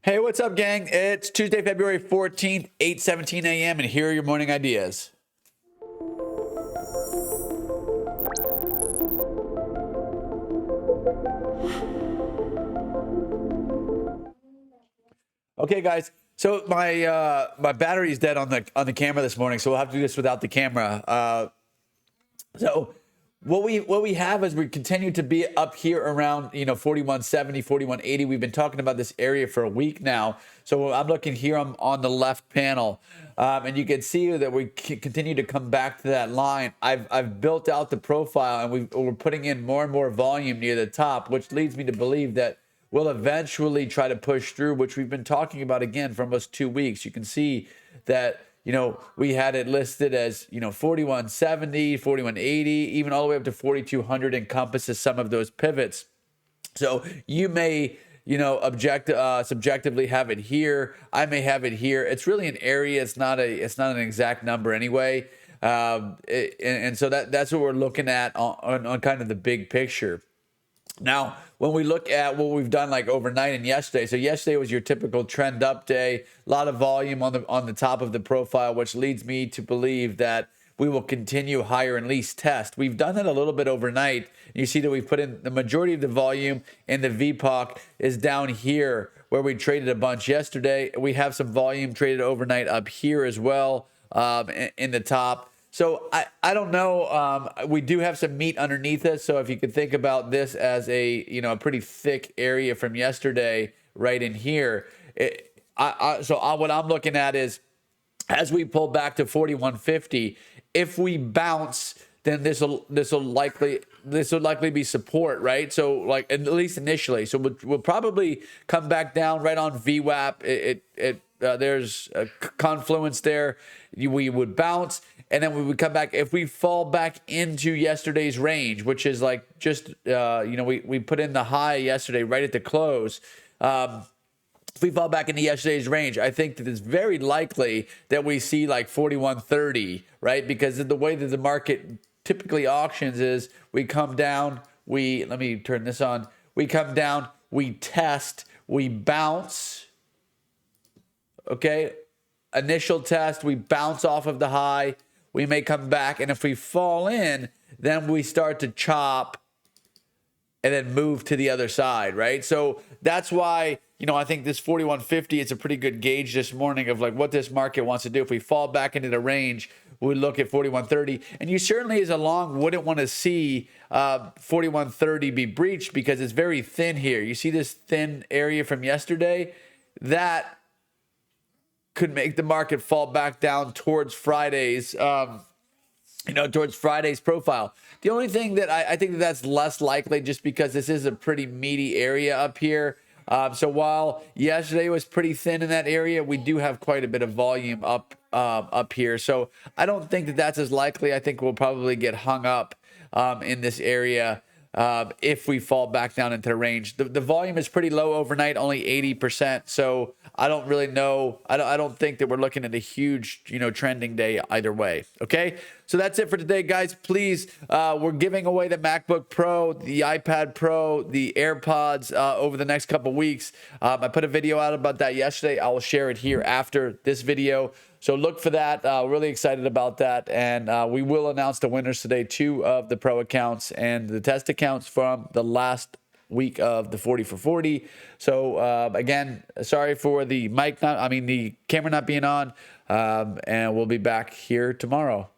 Hey, what's up, gang? It's Tuesday, February 14th, 8:17 a.m., and here are your morning ideas. Okay, guys. So my battery's dead on the camera this morning, so we'll have to do this without the camera. So what we have is we continue to be up here around 4170, 4180. We've been talking about this area for a week now. So I'm looking here on the left panel, and you can see that we continue to come back to that line. I've built out the profile, and we're putting in more and more volume near the top, which leads me to believe that we'll eventually try to push through, which we've been talking about again for almost 2 weeks. You can see that we had it listed as 4170, 4180, even all the way up to 4200 encompasses some of those pivots. So you may subjectively have it here. I may have it here. It's really an area. It's not an exact number anyway. And so that's what we're looking at on kind of the big picture. Now, when we look at what we've done like overnight and yesterday, so yesterday was your typical trend up day, a lot of volume on the top of the profile, which leads me to believe that we will continue higher and least test. We've done that a little bit overnight. You see that we've put in the majority of the volume, and the VPOC is down here where we traded a bunch yesterday. We have some volume traded overnight up here as well in the top. So I don't know. We do have some meat underneath us. So if you could think about this as a pretty thick area from yesterday, right in here. What I'm looking at is, as we pull back to 4150, if we bounce, then this will likely be support, right? So like at least initially, so we'll probably come back down right on VWAP. There's a confluence there. We would bounce, and then we would come back. If we fall back into yesterday's range, which is like just we put in the high yesterday right at the close. If we fall back into yesterday's range, I think that it's very likely that we see like 4130, right? Because of the way that the market typically auctions is, we come down, let me turn this on. We come down, we test, we bounce. Okay, initial test, we bounce off of the high, we may come back, and if we fall in, then we start to chop and then move to the other side, right? So that's why, I think this 4150, it's a pretty good gauge this morning of like what this market wants to do. If we fall back into the range, we look at 4130, and you certainly as a long wouldn't want to see 4130 be breached, because it's very thin here. You see this thin area from yesterday? That could make the market fall back down towards Friday's profile. The only thing that I think that's less likely, just because this is a pretty meaty area up here. So while yesterday was pretty thin in that area, we do have quite a bit of volume up here. So I don't think that that's as likely. I think we'll probably get hung up in this area if we fall back down into the range. The volume is pretty low overnight, only 80%. So I don't really know. I don't think that we're looking at a huge, trending day either way. Okay. So that's it for today, guys. Please, we're giving away the MacBook Pro, the iPad Pro, the AirPods over the next couple weeks. I put a video out about that yesterday. I will share it here after this video. So look for that. Really excited about that. And we will announce the winners today, 2 of the Pro accounts and the test accounts from the last week of the 40 for 40. So again, sorry for the camera not being on. And we'll be back here tomorrow.